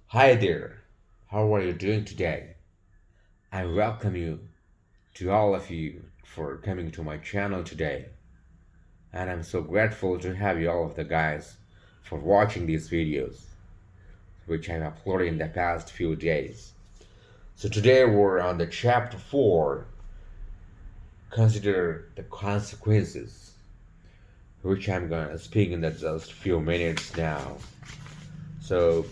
Hi there, how are you doing today? I welcome you to all of you for coming to my channel today, and I'm so grateful to have you all of the guys for watching these videos, which I've uploaded in the past few days. So today we're on the chapter 4, consider the consequences, which I'm gonna speak in just few minutes now. So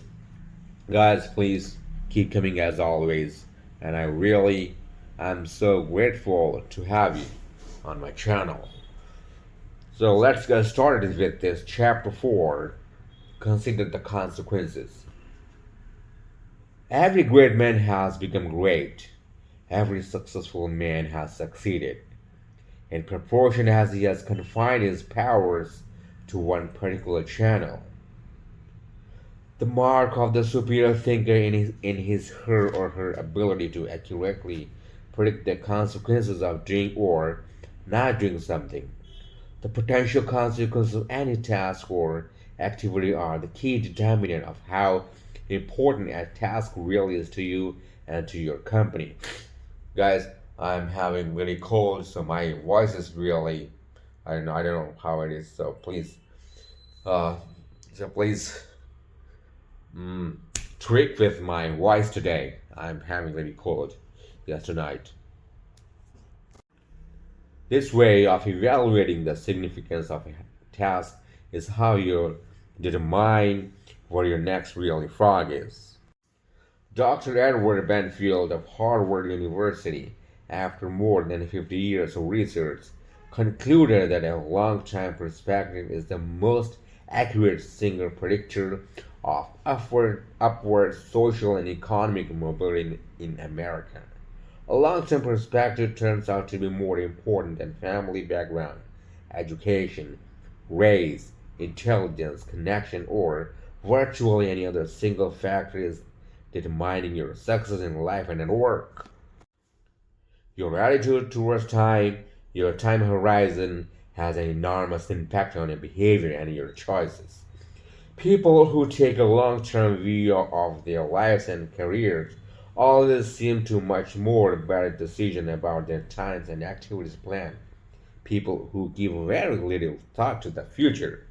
guys, please keep coming as always, and I'm so grateful to have you on my channel. So let's get started with this chapter 4. Consider the consequences. Every great man has become great. Every successful man has succeeded in proportion as he has confined his powers to one particular channel. The mark of the superior thinker in his her or her ability to accurately predict the consequences of doing or not doing something. The potential consequences of any task or activity are the key determinant of how important a task really is to you and to your company. Guys, I'm having really cold, so my voice is really I don't know how it is. Uh, so please Mm, trick with my voice today. I'm having really cold. Yes, tonight. This way of evaluating the significance of a task is how you determine where your next really frog is. Dr. Edward Benfield of Harvard University, after more than 50 years of research, concluded that a long-time perspective is the most accurate single predictor of upward social and economic mobility in America. A long-term perspective turns out to be more important than family background, education, race, intelligence, connection, or virtually any other single factor is determining your success in life and at work. Your attitude towards time, your time horizon has an enormous impact on your behavior and your choices. People who take a long term view of their lives and careers always seem to much more better decisions about their times and activities planned. People who give very little thought to the future.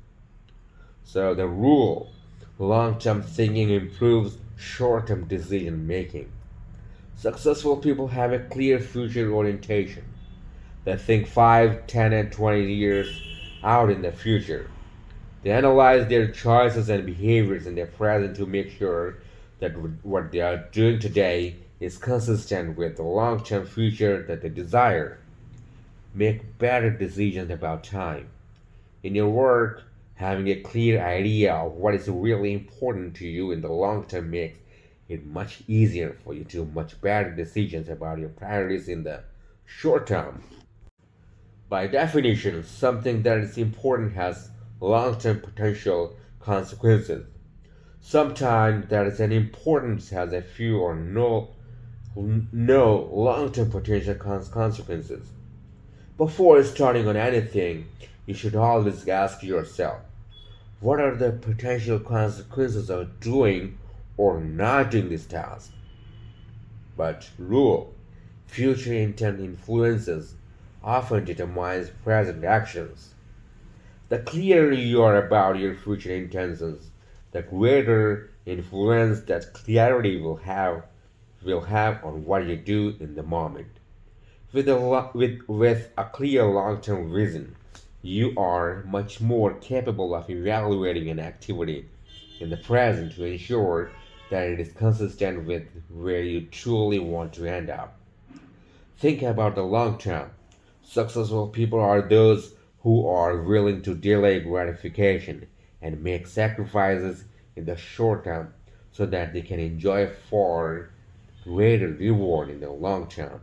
So the rule, long term thinking improves short term decision making. Successful people have a clear future orientation. They think 5, 10, and 20 years out in the future. They analyze their choices and behaviors in the present to make sure that what they are doing today is consistent with the long term future that they desire. Make better decisions about time. In your work, having a clear idea of what is really important to you in the long term makes it much easier for you to make much better decisions about your priorities in the short term. By definition, something that is important has long term potential consequences. Sometimes that is an importance has a few or no long term potential consequences. Before starting on anything, you should always ask yourself, what are the potential consequences of doing or not doing this task? But rule, future intent influences often determines present actions. The clearer you are about your future intentions, the greater influence that clarity will have on what you do in the moment. With a clear long-term vision, you are much more capable of evaluating an activity in the present to ensure that it is consistent with where you truly want to end up. Think about the long term. Successful people are those who are willing to delay gratification and make sacrifices in the short term so that they can enjoy far greater reward in the long term.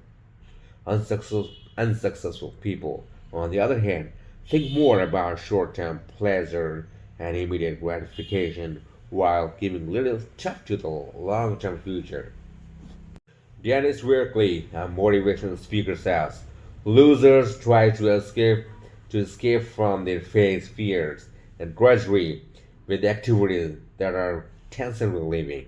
Unsuccessful people, on the other hand, think more about short term pleasure and immediate gratification while giving little thought to the long term future. Dennis Workley, a motivational speaker, says, "Losers try to escape from their fears and drudgery with activities that are tension relieving.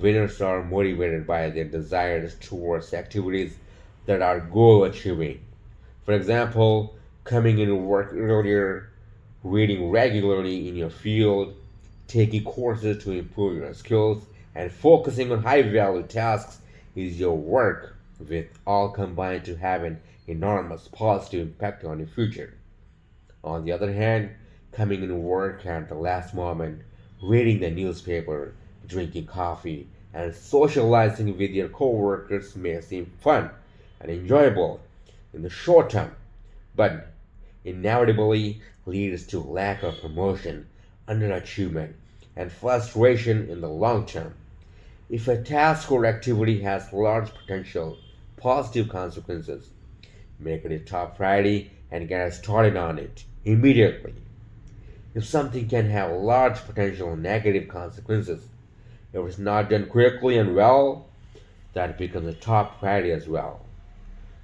Winners are motivated by their desires towards activities that are goal achieving. For example, coming into work earlier, reading regularly in your field, taking courses to improve your skills, and focusing on high value tasks is your work, with all combined to have an enormous positive impact on your future. On the other hand, coming into work at the last moment, reading the newspaper, drinking coffee, and socializing with your coworkers may seem fun and enjoyable in the short term, but inevitably leads to lack of promotion, underachievement, and frustration in the long term. If a task or activity has large potential positive consequences, make it a top priority and get started on it immediately. If something can have large potential negative consequences, if it's not done quickly and well, that becomes a top priority as well.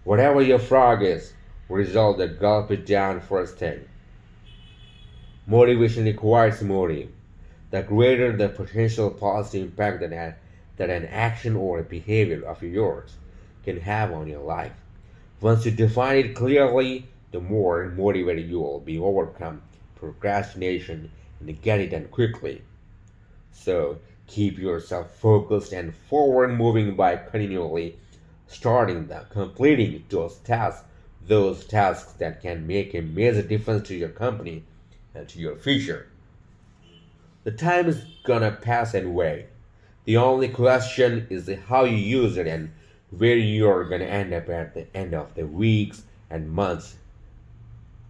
Whatever your frog is, resolve that gulp it down first thing. Motivation requires motive. The greater the potential positive impact that an action or a behavior of yours can have on your life. Once you define it clearly, the more motivated you will be overcome procrastination and get it done quickly. So keep yourself focused and forward moving by continually starting them, completing those tasks that can make a major difference to your company and to your future. The time is gonna pass anyway. The only question is how you use it and where you're gonna end up at the end of the weeks and months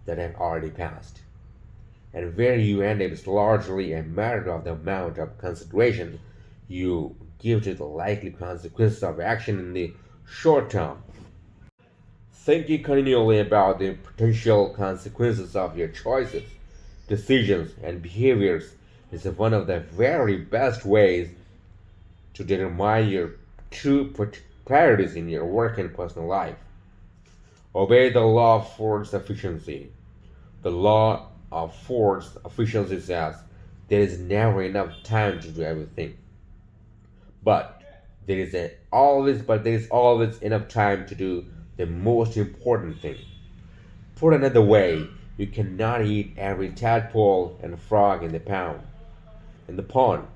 that have already passed. And where you end up is largely a matter of the amount of consideration you give to the likely consequences of action in the short term. Thinking continually about the potential consequences of your choices, decisions, and behaviors is one of the very best ways to determine your true priorities in your work and personal life. Obey the law of forced efficiency. The law of forced efficiency says there is never enough time to do everything. But there is always enough time to do the most important thing. Put another way, you cannot eat every tadpole and frog in the pond,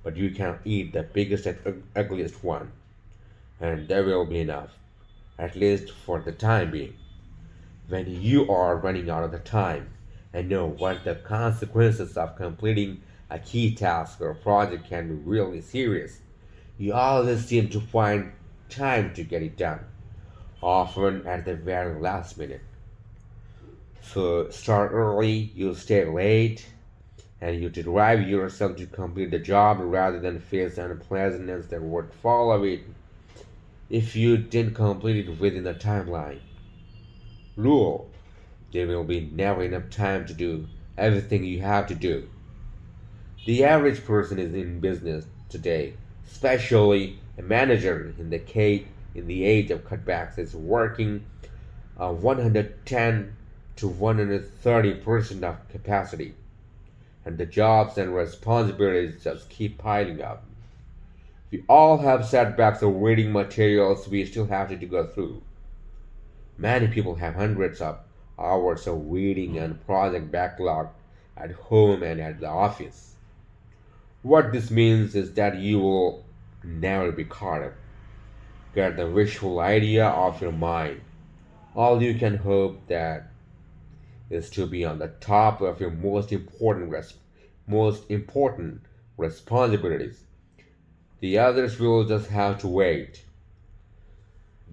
but you can eat the biggest and ugliest one, and there will be enough, at least for the time being. When you are running out of the time and know what the consequences of completing a key task or project can be really serious, you always seem to find time to get it done, often at the very last minute. So start early, you stay late, and you drive yourself to complete the job rather than face the unpleasantness that would follow it if you didn't complete it within the timeline. Rule: there will be never enough time to do everything you have to do. The average person is in business today, especially a manager in the age of cutbacks, is working 110 to 130% of capacity, and the jobs and responsibilities just keep piling up. We all have setbacks of reading materials we still have to go through. Many people have hundreds of hours of reading and project backlog at home and at the office. What this means is that you will never be caught up. Get the visual idea off your mind. All you can hope that is to be on the top of your most important responsibilities. The others will just have to wait.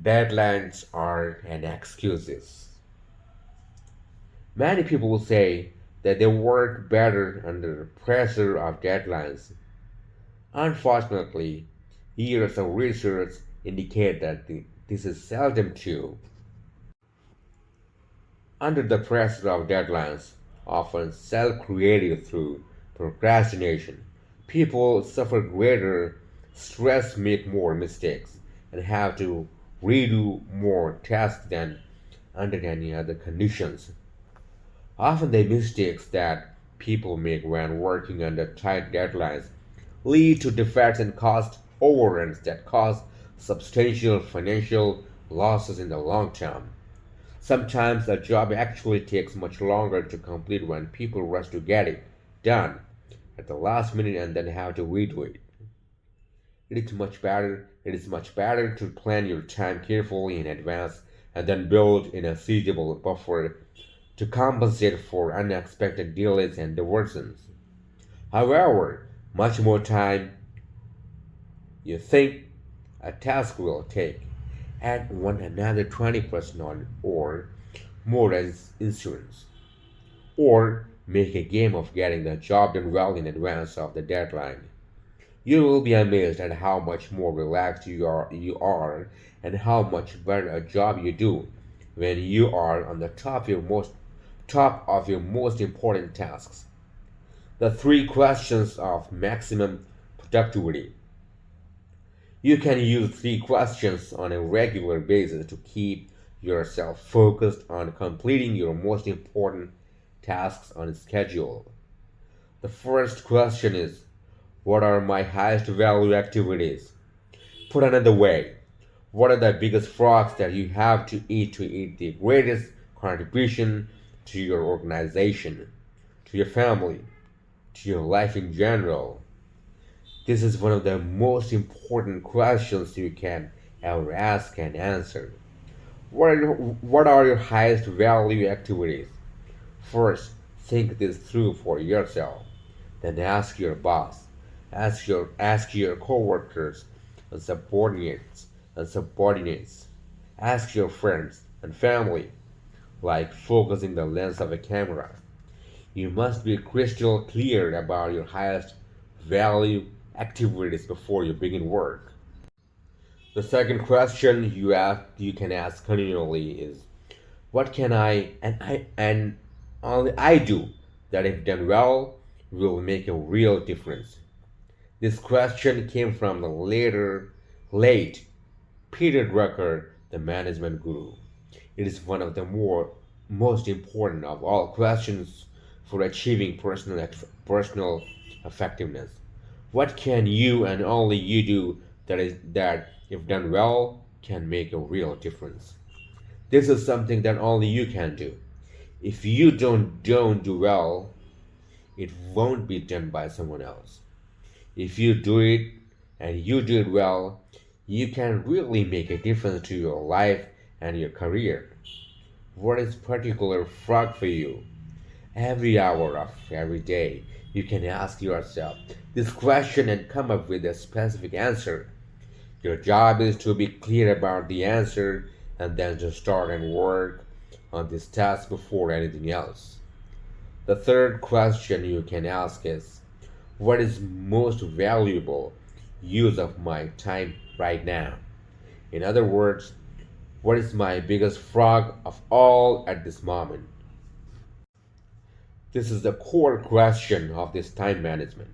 Deadlines are an excuses. Many people will say that they work better under pressure of deadlines. Unfortunately, years of research indicate that this is seldom true. Under the pressure of deadlines, often self created through procrastination, people suffer greater stress, make more mistakes, and have to redo more tasks than under any other conditions. Often the mistakes that people make when working under tight deadlines lead to defects and cost overruns that cause substantial financial losses in the long term. Sometimes a job actually takes much longer to complete when people rush to get it done at the last minute and then have to redo it. It is much better to plan your time carefully in advance and then build in a suitable buffer to compensate for unexpected delays and diversions. However, much more time you think a task will take, add one another 20% on or more as insurance, or make a game of getting the job done well in advance of the deadline. You will be amazed at how much more relaxed you are and how much better a job you do when you are on the top of your most important tasks. The three questions of maximum productivity. You can use three questions on a regular basis to keep yourself focused on completing your most important tasks on schedule. The first question is, what are my highest value activities? Put another way, what are the biggest frogs that you have to eat the greatest contribution to your organization, to your family, to your life in general? This is one of the most important questions you can ever ask and answer. What are your highest value activities? First, think this through for yourself. Then ask your boss, ask your coworkers and subordinates. Ask your friends and family, like focusing the lens of a camera. You must be crystal clear about your highest value activities before you begin work. The second question you can ask continually is, what can I only I do that if done well will make a real difference? This question came from the late Peter Drucker, the management guru. It is one of the most important of all questions for achieving personal effectiveness. What can you and only you do that if done well can make a real difference? This is something that only you can do. If you don't do well, it won't be done by someone else. If you do it and you do it well, you can really make a difference to your life and your career. What is particular frog for you? Every hour of every day, you can ask yourself this question and come up with a specific answer. Your job is to be clear about the answer and then to start and work on this task before anything else. The third question you can ask is, what is most valuable use of my time right now? In other words, what is my biggest frog of all at this moment? This is the core question of this time management.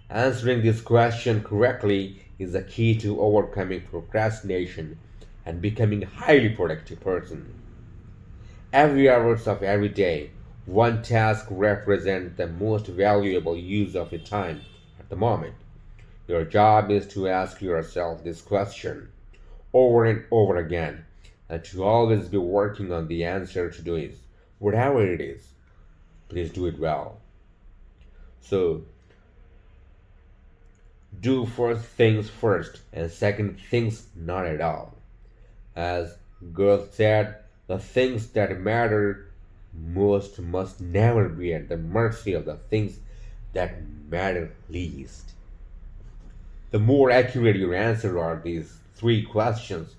Answering this question correctly is the key to overcoming procrastination and becoming a highly productive person. Every hours of every day, one task represents the most valuable use of your time at the moment. Your job is to ask yourself this question over and over again and to always be working on the answer to do it. Whatever it is, please do it well. So, do first things first and second things not at all. As Goethe said, the things that matter most must never be at the mercy of the things that matter least. The more accurate your answer are these three questions,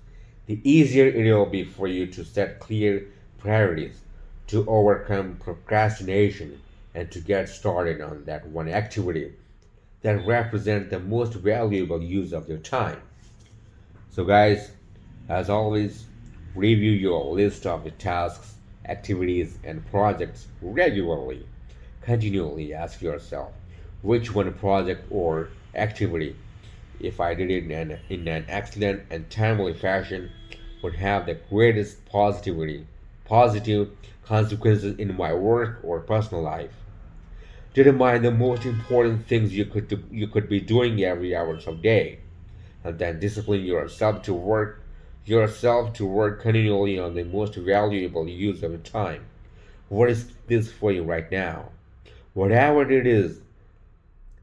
the easier it will be for you to set clear priorities, to overcome procrastination, and to get started on that one activity that represents the most valuable use of your time. So, guys, as always, review your list of tasks, activities, and projects regularly. Continually ask yourself which one project or activity, if I did it in an excellent and timely fashion, would have the greatest positive consequences in my work or personal life. Determine the most important things you could be doing every hours of day. and then discipline yourself to work continually on the most valuable use of time. What is this for you right now? Whatever it is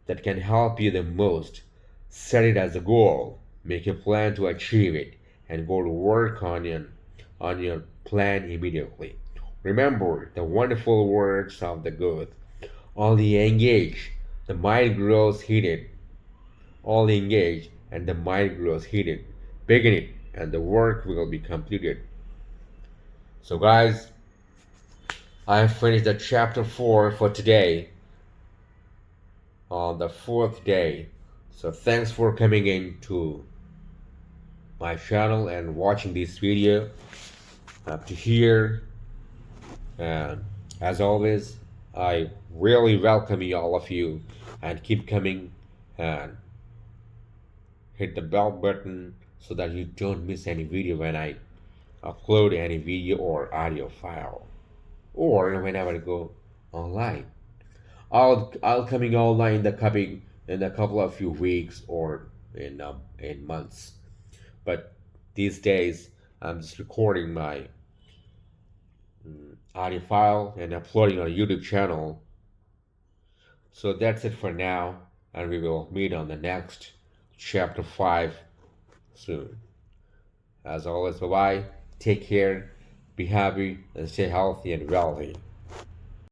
that can help you the most, set it as a goal. Make a plan to achieve it and go to work on your plan immediately. Remember the wonderful words of the good. Only engage, the mind grows heated. Only engage and the mind grows heated. Begin it and the work will be completed. So guys, I finished the chapter 4 for today on the fourth day. So thanks for coming in to my channel and watching this video up to here. And as always, I really welcome you, all of you, and keep coming and hit the bell button so that you don't miss any video when I upload any video or audio file or whenever I go online. I'll coming online in a couple of few weeks or in months. But these days I'm just recording my audio file and uploading on a YouTube channel. So that's it for now, and we will meet on the next chapter 5 soon. As always, bye bye. Take care, be happy, and stay healthy and wealthy.